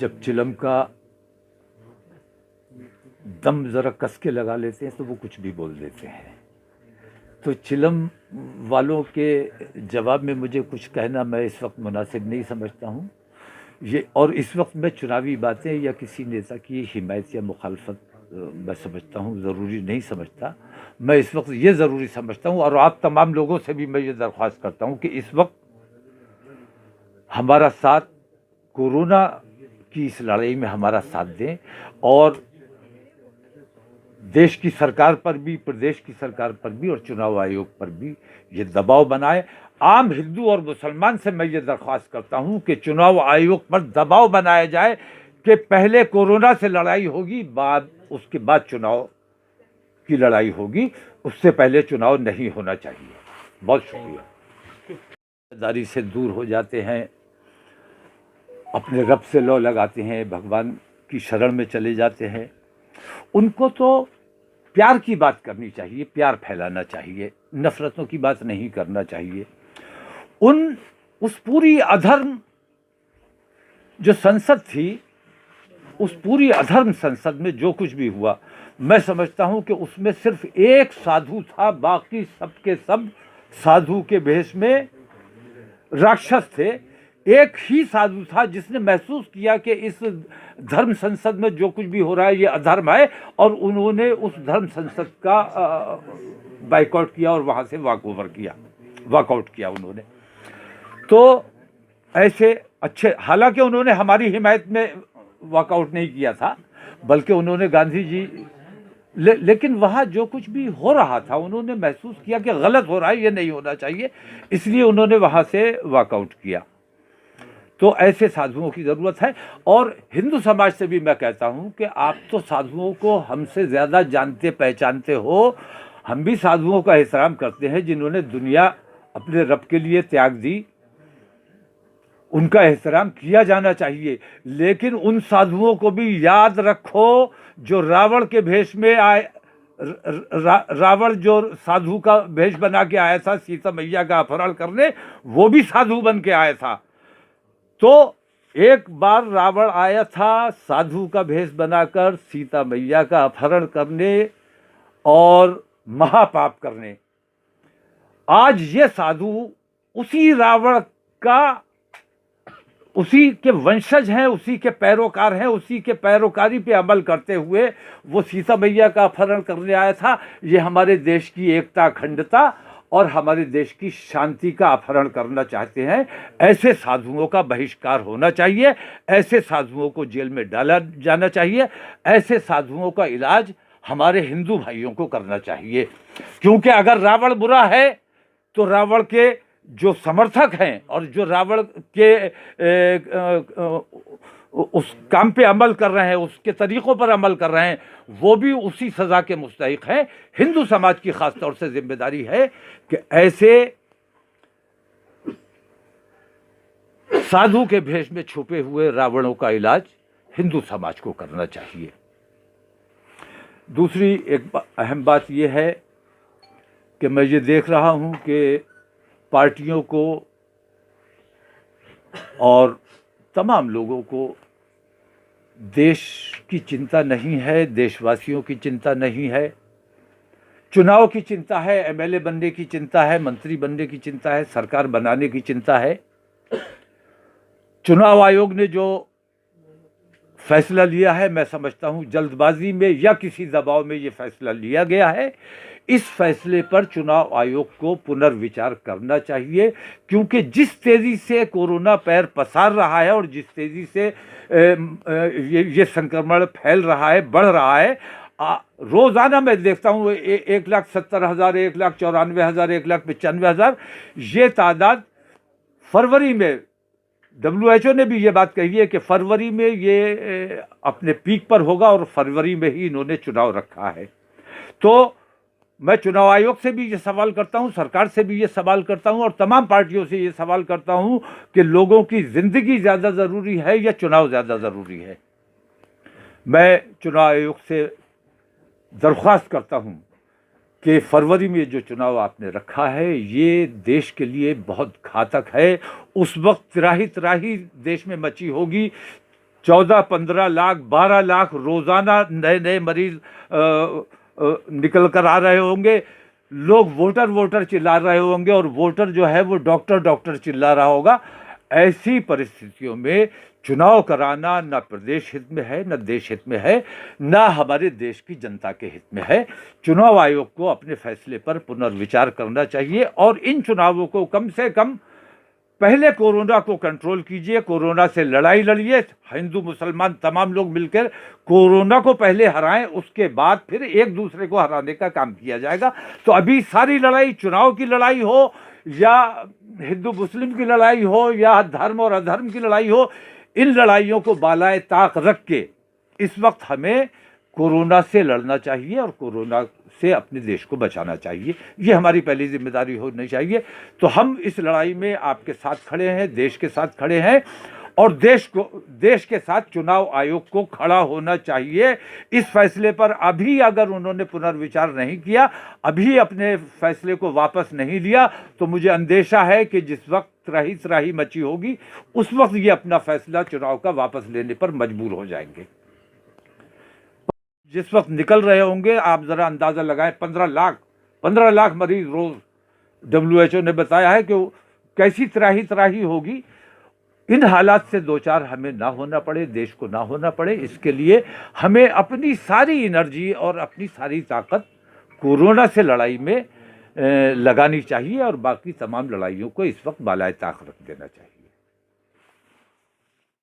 जब चिलम का दम ज़रा कस के लगा लेते हैं तो वो कुछ भी बोल देते हैं। तो चिलम वालों के जवाब में मुझे कुछ कहना मैं इस वक्त मुनासिब नहीं समझता हूँ। ये और इस वक्त मैं चुनावी बातें या किसी नेता की हिमायत या मुखालफत मैं समझता हूँ ज़रूरी नहीं समझता। मैं इस वक्त ये ज़रूरी समझता हूँ और आप तमाम लोगों से भी मैं ये दरख्वास्त करता हूँ कि इस वक्त हमारा साथ, कोरोना की इस लड़ाई में हमारा साथ दें और देश की सरकार पर भी, प्रदेश की सरकार पर भी और चुनाव आयोग पर भी ये दबाव बनाए। आम हिंदू और मुसलमान से मैं ये दरख्वास्त करता हूँ कि चुनाव आयोग पर दबाव बनाया जाए कि पहले कोरोना से लड़ाई होगी, उसके बाद चुनाव की लड़ाई होगी, उससे पहले चुनाव नहीं होना चाहिए। बहुत शुक्रिया। जिम्मेदारी से दूर हो जाते हैं, अपने रब से लौ लगाते हैं, भगवान की शरण में चले जाते हैं। उनको तो प्यार की बात करनी चाहिए, प्यार फैलाना चाहिए, नफरतों की बात नहीं करना चाहिए। उस पूरी अधर्म जो संसद थी, उस पूरी अधर्म संसद में जो कुछ भी हुआ, मैं समझता हूं कि उसमें सिर्फ एक साधु था, बाकी सबके सब साधु के भेष में राक्षस थे। एक ही साधु था जिसने महसूस किया कि इस धर्म संसद में जो कुछ भी हो रहा है ये अधर्म है, और उन्होंने उस धर्म संसद का बाइकआउट किया और वहां से वॉकआउट किया उन्होंने। तो ऐसे अच्छे, हालांकि उन्होंने हमारी हिमायत में वॉकआउट नहीं किया था, बल्कि उन्होंने गांधी जी लेकिन वहाँ जो कुछ भी हो रहा था उन्होंने महसूस किया कि गलत हो रहा है, ये नहीं होना चाहिए, इसलिए उन्होंने वहाँ से वॉकआउट किया। तो ऐसे साधुओं की ज़रूरत है। और हिंदू समाज से भी मैं कहता हूँ कि आप तो साधुओं को हमसे ज़्यादा जानते पहचानते हो, हम भी साधुओं का एहतराम करते हैं जिन्होंने दुनिया अपने रब के लिए त्याग दी, उनका एहतराम किया जाना चाहिए। लेकिन उन साधुओं को भी याद रखो जो रावण के भेष में आए, रावण जो साधु का भेष बना के आया था सीता मैया का अपहरण करने, वो भी साधु बन के आया था। तो एक बार रावण आया था साधु का भेष बनाकर सीता मैया का अपहरण करने और महापाप करने। आज ये साधु उसी रावण का, उसी के वंशज हैं, उसी के पैरोकार हैं, उसी के पैरोकारी पे अमल करते हुए वो सीता मैया का अपहरण करने आया था। ये हमारे देश की एकता, अखंडता और हमारे देश की शांति का अपहरण करना चाहते हैं। ऐसे साधुओं का बहिष्कार होना चाहिए, ऐसे साधुओं को जेल में डाला जाना चाहिए, ऐसे साधुओं का इलाज हमारे हिंदू भाइयों को करना चाहिए। क्योंकि अगर रावण बुरा है तो रावण के जो समर्थक हैं और जो रावण के उस काम पे अमल कर रहे हैं, उसके तरीक़ों पर अमल कर रहे हैं, वो भी उसी सज़ा के मुस्तहिक़ हैं। हिंदू समाज की ख़ास तौर से जिम्मेदारी है कि ऐसे साधु के भेष में छुपे हुए रावणों का इलाज हिंदू समाज को करना चाहिए। दूसरी एक अहम बात यह है कि मैं ये देख रहा हूँ कि पार्टियों को और तमाम लोगों को देश की चिंता नहीं है, देशवासियों की चिंता नहीं है, चुनाव की चिंता है, एमएलए बनने की चिंता है, मंत्री बनने की चिंता है, सरकार बनाने की चिंता है। चुनाव आयोग ने जो फैसला लिया है, मैं समझता हूँ जल्दबाजी में या किसी दबाव में ये फैसला लिया गया है। इस फैसले पर चुनाव आयोग को पुनर्विचार करना चाहिए, क्योंकि जिस तेज़ी से कोरोना पैर पसार रहा है और जिस तेज़ी से ये संक्रमण फैल रहा है, बढ़ रहा है, रोज़ाना मैं देखता हूँ 1,70,000, 1,94,000, 1,95,000 ये तादाद फरवरी में, WHO ने भी ये बात कही है कि फरवरी में ये अपने पीक पर होगा और फरवरी में ही इन्होंने चुनाव रखा है। तो मैं चुनाव आयोग से भी ये सवाल करता हूँ, सरकार से भी ये सवाल करता हूँ और तमाम पार्टियों से ये सवाल करता हूँ कि लोगों की ज़िंदगी ज़्यादा ज़रूरी है या चुनाव ज़्यादा ज़रूरी है। मैं चुनाव आयोग से दरख्वास्त करता हूँ कि फरवरी में जो चुनाव आपने रखा है ये देश के लिए बहुत घातक है। उस वक्त त्राही त्राही देश में मची होगी, 14-15 लाख 12 लाख रोजाना नए नए मरीज निकल कर आ रहे होंगे। लोग वोटर वोटर चिल्ला रहे होंगे और वोटर जो है वो डॉक्टर डॉक्टर चिल्ला रहा होगा। ऐसी परिस्थितियों में चुनाव कराना न प्रदेश हित में है, न देश हित में है, न हमारे देश की जनता के हित में है। चुनाव आयोग को अपने फैसले पर पुनर्विचार करना चाहिए और इन चुनावों को कम से कम पहले कोरोना को कंट्रोल कीजिए, कोरोना से लड़ाई लड़िए, हिंदू मुसलमान तमाम लोग मिलकर कोरोना को पहले हराएं, उसके बाद फिर एक दूसरे को हराने का काम किया जाएगा। तो अभी सारी लड़ाई, चुनाव की लड़ाई हो या हिंदू मुस्लिम की लड़ाई हो या धर्म और अधर्म की लड़ाई हो, इन लड़ाइयों को बालाए ताक रख के इस वक्त हमें कोरोना से लड़ना चाहिए और कोरोना से अपने देश को बचाना चाहिए। ये हमारी पहली जिम्मेदारी होनी चाहिए। तो हम इस लड़ाई में आपके साथ खड़े हैं, देश के साथ खड़े हैं और देश के साथ चुनाव आयोग को खड़ा होना चाहिए। इस फैसले पर अभी अगर उन्होंने पुनर्विचार नहीं किया, अभी अपने फैसले को वापस नहीं लिया, तो मुझे अंदेशा है कि जिस वक्त त्राही त्राही मची होगी उस वक्त ये अपना फैसला चुनाव का वापस लेने पर मजबूर हो जाएंगे। जिस वक्त निकल रहे होंगे, आप जरा अंदाजा लगाएं, 15 लाख मरीज रोज WHO ने बताया है कि कैसी त्राही त्राही होगी। इन हालात से दो चार हमें ना होना पड़े, देश को ना होना पड़े, इसके लिए हमें अपनी सारी एनर्जी और अपनी सारी ताकत कोरोना से लड़ाई में लगानी चाहिए और बाकी तमाम लड़ाइयों को इस वक्त बालाए ताक रख देना चाहिए।